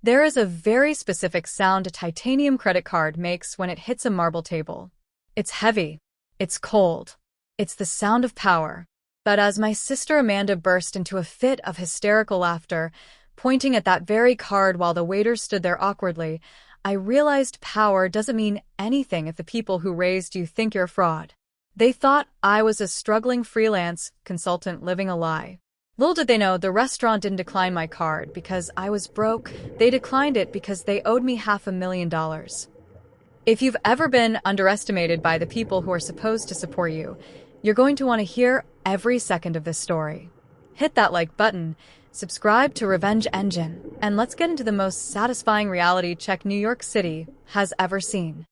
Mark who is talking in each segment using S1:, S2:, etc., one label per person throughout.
S1: There is a very specific sound a titanium credit card makes when it hits a marble table. It's heavy. It's cold. It's the sound of power. But as my sister Amanda burst into a fit of hysterical laughter, pointing at that very card while the waiter stood there awkwardly, I realized power doesn't mean anything if the people who raised you think you're a fraud. They thought I was a struggling freelance consultant living a lie. Little did they know the restaurant didn't decline my card because I was broke. They declined it because they owed me $500,000. If you've ever been underestimated by the people who are supposed to support you, you're going to want to hear every second of this story. Hit that like button, subscribe to Revenge Engine, and let's get into the most satisfying reality check New York City has ever seen.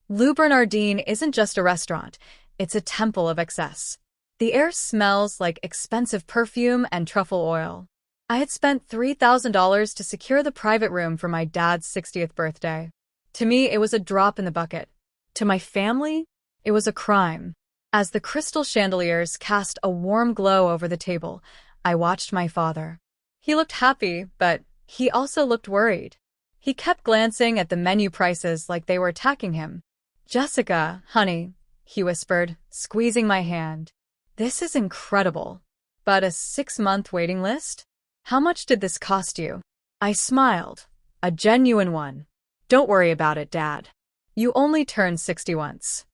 S1: Le Bernardin isn't just a restaurant, it's a temple of excess. The air smells like expensive perfume and truffle oil. I had spent $3,000 to secure the private room for my dad's 60th birthday. To me, it was a drop in the bucket. To my family, it was a crime. As the crystal chandeliers cast a warm glow over the table, I watched my father. He looked happy, but he also looked worried. He kept glancing at the menu prices like they were attacking him. "Jessica, honey," he whispered, squeezing my hand. "This is incredible. But a 6-month waiting list? How much did this cost you?" I smiled. A genuine one. "Don't worry about it, Dad. You only turned 60 once."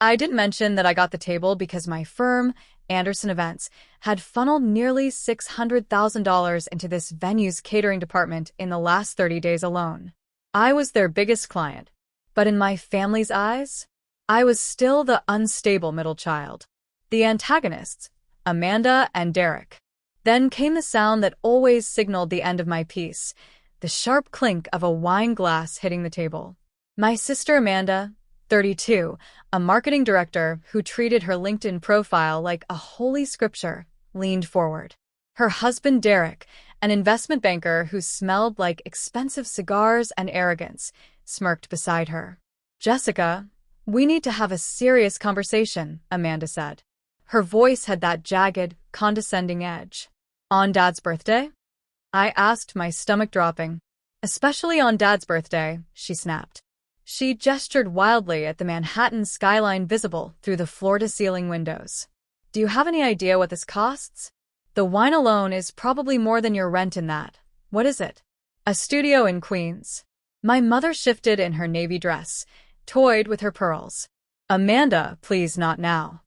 S1: I didn't mention that I got the table because my firm, Anderson Events, had funneled nearly $600,000 into this venue's catering department in the last 30 days alone. I was their biggest client. But in my family's eyes, I was still the unstable middle child. The antagonists, Amanda and Derek. Then came the sound that always signaled the end of my piece, the sharp clink of a wine glass hitting the table. My sister Amanda, 32, a marketing director who treated her LinkedIn profile like a holy scripture, leaned forward. Her husband Derek, an investment banker who smelled like expensive cigars and arrogance, smirked beside her. "Jessica, we need to have a serious conversation," Amanda said. Her voice had that jagged, condescending edge. "On Dad's birthday?" I asked, my stomach dropping. "Especially on Dad's birthday," she snapped. She gestured wildly at the Manhattan skyline visible through the floor-to-ceiling windows. "Do you have any idea what this costs? The wine alone is probably more than your rent in that. What is it?" "A studio in Queens." My mother shifted in her navy dress, toyed with her pearls. "Amanda, please, not now."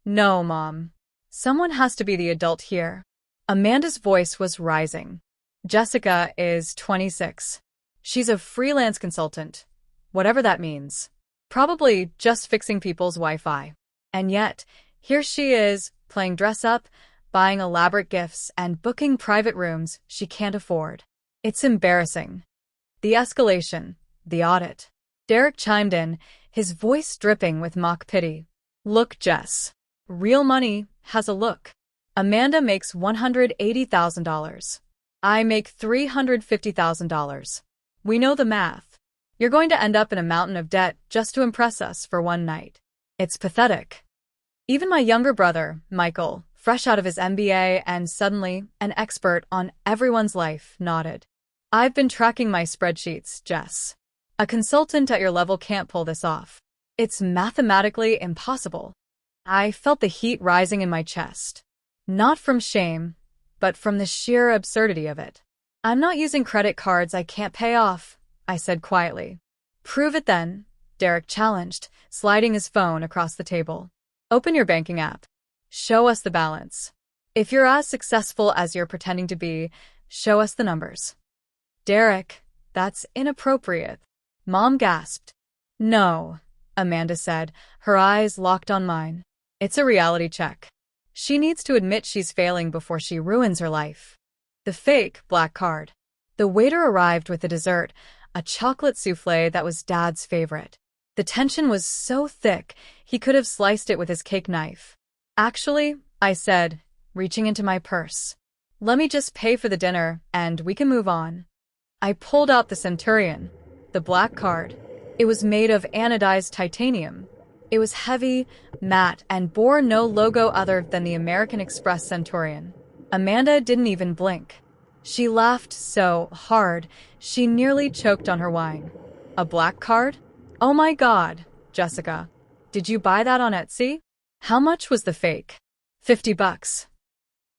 S1: "No, Mom. Someone has to be the adult here." Amanda's voice was rising. "Jessica is 26. She's a freelance consultant, whatever that means. Probably just fixing people's Wi-Fi. And yet, here she is, playing dress-up, buying elaborate gifts, and booking private rooms she can't afford. It's embarrassing." The escalation, the audit. Derek chimed in, his voice dripping with mock pity. "Look, Jess. Real money has a look. Amanda makes $180,000. I make $350,000. We know the math. You're going to end up in a mountain of debt just to impress us for one night. It's pathetic." Even my younger brother, Michael, fresh out of his MBA and suddenly an expert on everyone's life, nodded. "I've been tracking my spreadsheets, Jess. A consultant at your level can't pull this off. It's mathematically impossible." I felt the heat rising in my chest. Not from shame, but from the sheer absurdity of it. "I'm not using credit cards I can't pay off," I said quietly. "Prove it then," Derek challenged, sliding his phone across the table. "Open your banking app. Show us the balance. If you're as successful as you're pretending to be, show us the numbers." "Derek, that's inappropriate." Mom gasped. "No," Amanda said, her eyes locked on mine. "It's a reality check. She needs to admit she's failing before she ruins her life." The fake black card. The waiter arrived with the dessert, a chocolate souffle that was Dad's favorite. The tension was so thick, he could have sliced it with his cake knife. "Actually," I said, reaching into my purse, "let me just pay for the dinner, and we can move on." I pulled out the Centurion, the black card. It was made of anodized titanium. It was heavy, matte, and bore no logo other than the American Express Centurion. Amanda didn't even blink. She laughed so hard, she nearly choked on her wine. A black card? Oh my God, Jessica. Did you buy that on Etsy? How much was the fake? $50.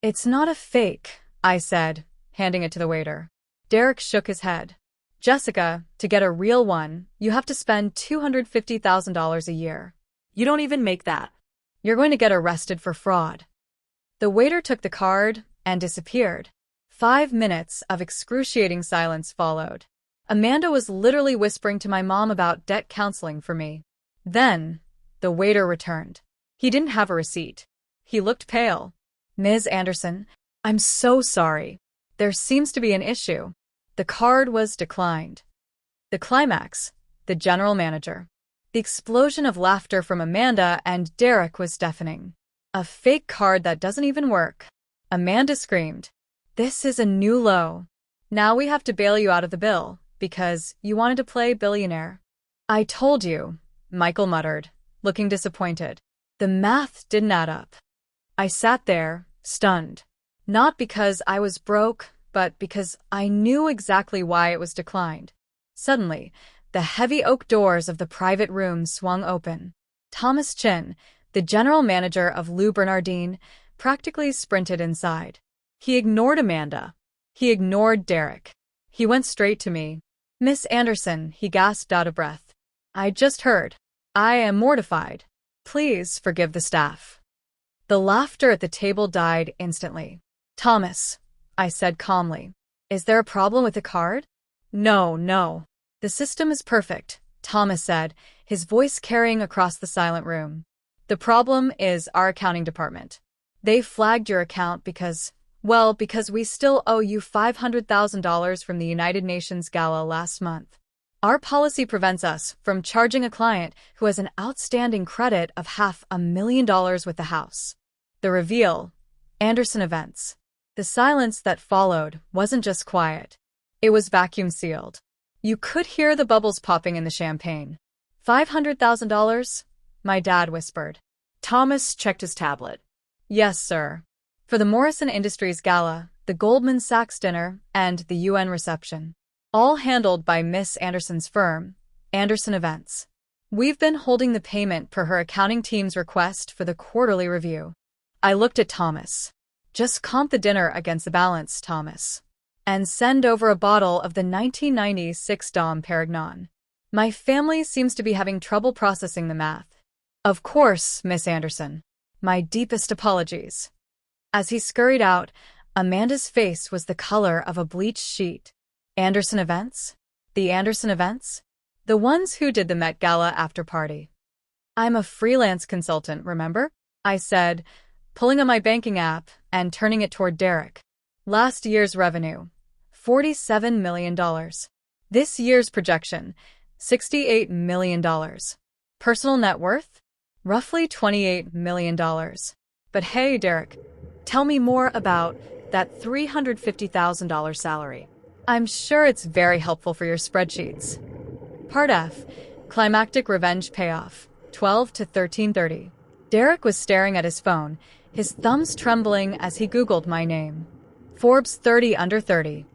S1: It's not a fake, I said, handing it to the waiter. Derek shook his head. Jessica, to get a real one, you have to spend $250,000 a year.
S2: You don't even make that.
S1: You're going to get arrested for fraud. The waiter took the card and disappeared. 5 minutes of excruciating silence followed. Amanda was literally whispering to my mom about debt counseling for me. Then, the waiter returned. He didn't have a receipt. He looked pale. Ms. Anderson, I'm so sorry. There seems to be an issue. The card was declined. The climax, the general manager. The explosion of laughter from Amanda and Derek was deafening. A fake card that doesn't even work. Amanda screamed. This is a new low. Now we have to bail you out of the bill, because you wanted to play billionaire. I told you, Michael muttered, looking disappointed. The math didn't add up. I sat there, stunned. Not because I was broke, but because I knew exactly why it was declined. Suddenly, the heavy oak doors of the private room swung open. Thomas Chin, the general manager of Lou Bernardine, practically sprinted inside. He ignored Amanda. He ignored Derek. He went straight to me. Miss Anderson, he gasped out of breath. I just heard. I am mortified. Please forgive the staff. The laughter at the table died instantly. Thomas, I said calmly. Is there a problem with the card? No. The system is perfect, Thomas said, his voice carrying across the silent room. The problem is our accounting department. They flagged your account because we still owe you $500,000 from the United Nations Gala last month. Our policy prevents us from charging a client who has an outstanding credit of $500,000 with the house. The reveal, Anderson Events. The silence that followed wasn't just quiet. It was vacuum sealed. You could hear the bubbles popping in the champagne. $500,000? My dad whispered.
S2: Thomas checked his tablet.
S1: Yes, sir. For the Morrison Industries Gala, the Goldman Sachs dinner, and the UN reception. All handled by Miss Anderson's firm, Anderson Events. We've been holding the payment per her accounting team's request for the quarterly review. I looked at Thomas. Just comp the dinner against the balance, Thomas. And send over a bottle of the 1996 Dom Perignon. My family seems to be having trouble processing the math. Of course, Miss Anderson. My deepest apologies. As he scurried out, Amanda's face was the color of a bleached sheet. Anderson Events? The Anderson Events? The ones who did the Met Gala after party. I'm a freelance consultant, remember? I said, pulling on my banking app and turning it toward Derek. Last year's revenue, $47 million. This year's projection, $68 million. Personal net worth? Roughly $28 million. But hey, Derek, tell me more about that $350,000 salary. I'm sure it's very helpful for your spreadsheets. Part F, Climactic Revenge Payoff, 12 to 13:30. Derek was staring at his phone, his thumbs trembling as he Googled my name. Forbes 30 under 30.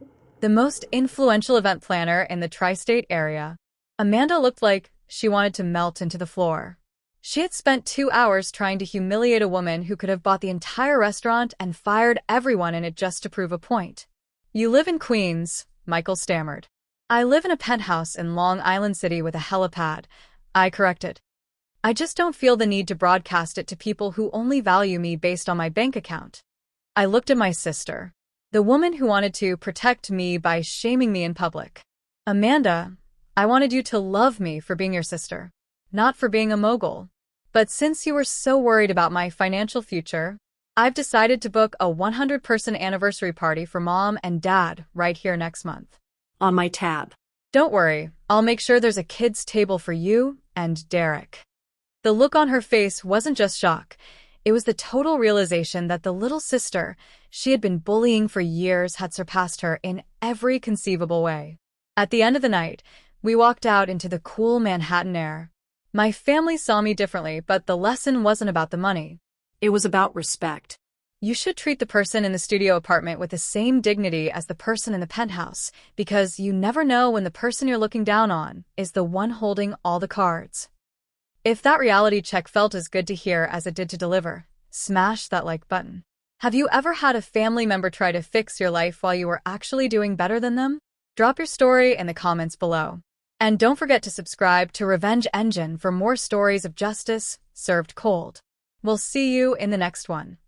S1: The most influential event planner in the tri-state area. Amanda looked like she wanted to melt into the floor. She had spent 2 hours trying to humiliate a woman who could have bought the entire restaurant and fired everyone in it just to prove a point. You live in Queens, Michael stammered. I live in a penthouse in Long Island City with a helipad, I corrected. I just don't feel the need to broadcast it to people who only value me based on my bank account. I looked at my sister, the woman who wanted to protect me by shaming me in public. Amanda, I wanted you to love me for being your sister, not for being a mogul. But since you were so worried about my financial future, I've decided to book a 100-person anniversary party for Mom and Dad right here next month.
S2: On my tab.
S1: Don't worry, I'll make sure there's a kids' table for you and Derek. The look on her face wasn't just shock. It was the total realization that the little sister she had been bullying for years had surpassed her in every conceivable way. At the end of the night, we walked out into the cool Manhattan air. My family saw me differently, but the lesson wasn't about the money.
S2: It was about respect.
S1: You should treat the person in the studio apartment with the same dignity as the person in the penthouse, because you never know when the person you're looking down on is the one holding all the cards. If that reality check felt as good to hear as it did to deliver, smash that like button. Have you ever had a family member try to fix your life while you were actually doing better than them? Drop your story in the comments below. And don't forget to subscribe to Revenge Engine for more stories of justice served cold. We'll see you in the next one.